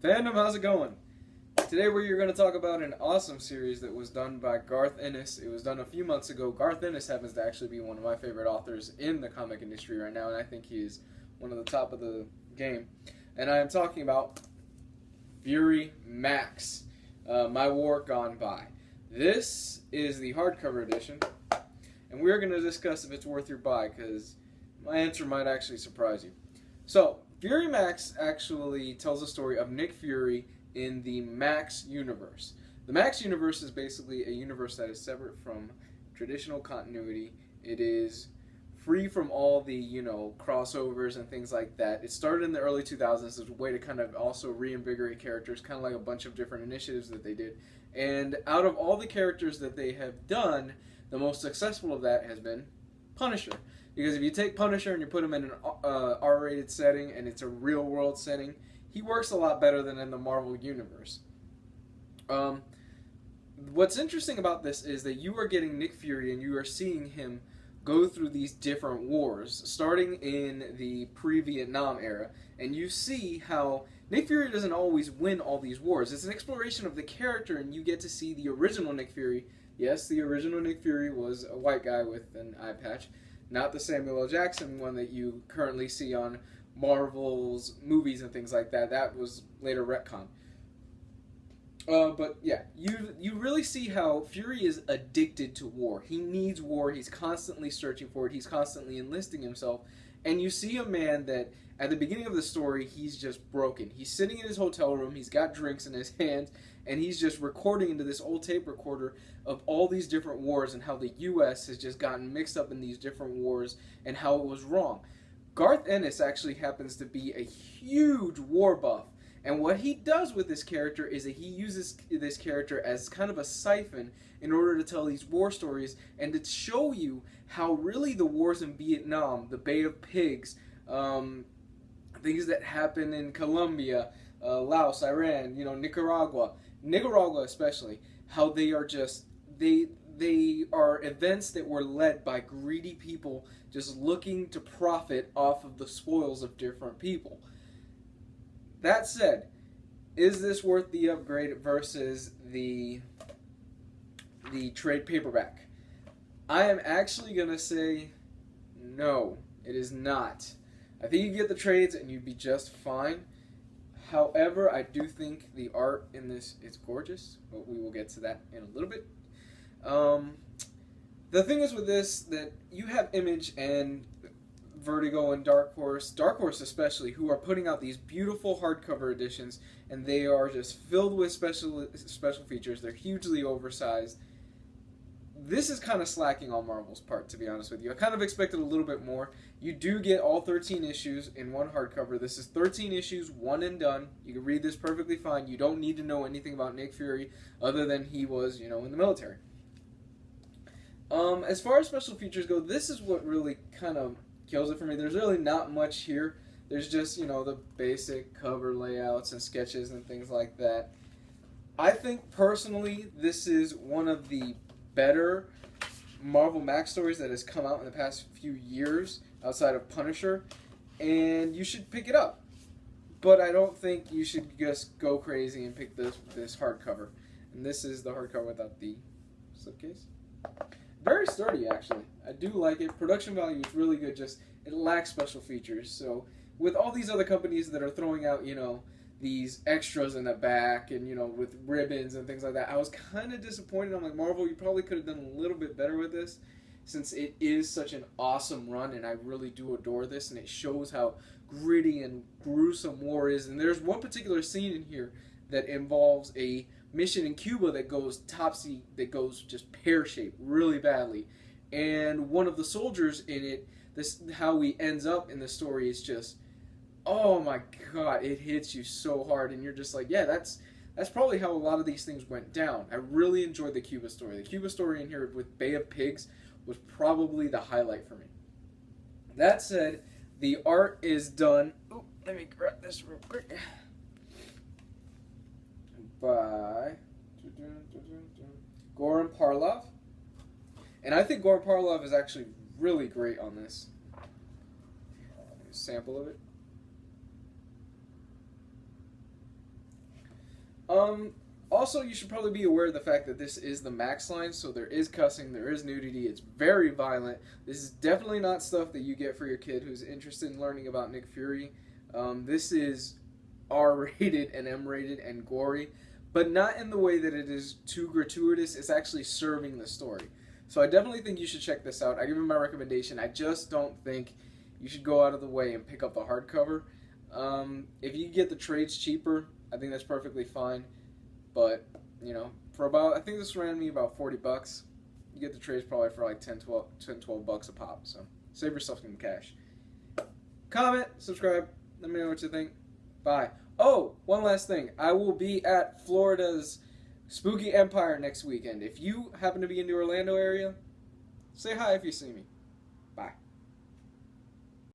Fandom, how's it going? Today we're going to talk about an awesome series that was done by Garth Ennis. It was done a few months ago. Garth Ennis happens to actually be one of my favorite authors in the comic industry right now, and I think he's one of the top of the game. And I am talking about Fury Max, My War Gone By. This is the hardcover edition, and we're going to discuss if it's worth your buy, because my answer might actually surprise you. So, Fury Max actually tells the story of Nick Fury in the Max universe. The Max universe is basically a universe that is separate from traditional continuity. It is free from all the, crossovers and things like that. It started in the early 2000s as a way to kind of also reinvigorate characters, kind of like a bunch of different initiatives that they did. And out of all the characters that they have done, the most successful of that has been Punisher. Because if you take Punisher and you put him in an R-rated setting and it's a real-world setting, he works a lot better than in the Marvel Universe. What's interesting about this is that you are getting Nick Fury and you are seeing him go through these different wars, starting in the pre-Vietnam era, and you see how Nick Fury doesn't always win all these wars. It's an exploration of the character, and you get to see the original Nick Fury. Yes, the original Nick Fury was a white guy with an eye patch, not the Samuel L. Jackson one that you currently see on Marvel's movies and things like that. That was later retcon. But yeah, you really see how Fury is addicted to war. He needs war. He's constantly searching for it. He's constantly enlisting himself. And you see a man that, at the beginning of the story, he's just broken. He's sitting in his hotel room. He's got drinks in his hands. And he's just recording into this old tape recorder of all these different wars and how the U.S. has just gotten mixed up in these different wars and how it was wrong. Garth Ennis actually happens to be a huge war buff. And what he does with this character is that he uses this character as kind of a siphon in order to tell these war stories and to show you how really the wars in Vietnam, the Bay of Pigs, things that happen in Colombia, Laos, Iran, Nicaragua especially, how they are just, they are events that were led by greedy people just looking to profit off of the spoils of different people. That said, is this worth the upgrade versus the trade paperback? I am actually going to say no, it is not. I think you get the trades and you'd be just fine. However, I do think the art in this is gorgeous, but we will get to that in a little bit. The thing is with this, that you have Image and Vertigo and Dark Horse especially, who are putting out these beautiful hardcover editions, and they are just filled with special features. They're hugely oversized. This is kind of slacking on Marvel's part, to be honest with you. I kind of expected a little bit more. You do get all 13 issues in one hardcover. This is 13 issues, one and done. You can read this perfectly fine. You don't need to know anything about Nick Fury other than he was, in the military. As far as special features go, this is what really kind of kills it for me. There's really not much here. There's just, the basic cover layouts and sketches and things like that. I think, personally, this is one of the better Marvel Max stories that has come out in the past few years outside of Punisher, and you should pick it up. But I don't think you should just go crazy and pick this hardcover. And this is the hardcover without the slipcase. Very sturdy, actually. I do like it. Production value is really good, just it lacks special features. So with all these other companies that are throwing out, these extras in the back and, with ribbons and things like that, I was kind of disappointed. I'm like, Marvel, you probably could have done a little bit better with this, since it is such an awesome run, and I really do adore this, and it shows how gritty and gruesome war is. And there's one particular scene in here that involves a mission in Cuba that goes just pear-shaped really badly, and one of the soldiers in it, how he ends up in the story is just, oh my god, it hits you so hard, and you're just like, yeah, that's probably how a lot of these things went down. I really enjoyed the Cuba story. The Cuba story in here with Bay of Pigs was probably the highlight for me. That said, the art is done. Ooh, let me grab this real quick. By Goran Parlov. And I think Goran Parlov is actually really great on this. A sample of it. Also, you should probably be aware of the fact that this is the Max line, so there is cussing, there is nudity, it's very violent. This is definitely not stuff that you get for your kid who's interested in learning about Nick Fury. This is R-rated and M-rated and gory, but not in the way that it is too gratuitous. It's actually serving the story. So I definitely think you should check this out. I give it my recommendation. I just don't think you should go out of the way and pick up the hardcover. If you get the trades cheaper, I think that's perfectly fine. But, you know, for about, I think this ran me about $40. You get the trades probably for like 10, 12 bucks a pop. So save yourself some cash. Comment, subscribe, let me know what you think. Bye. Oh, one last thing. I will be at Florida's Spooky Empire next weekend. If you happen to be in the Orlando area, say hi if you see me.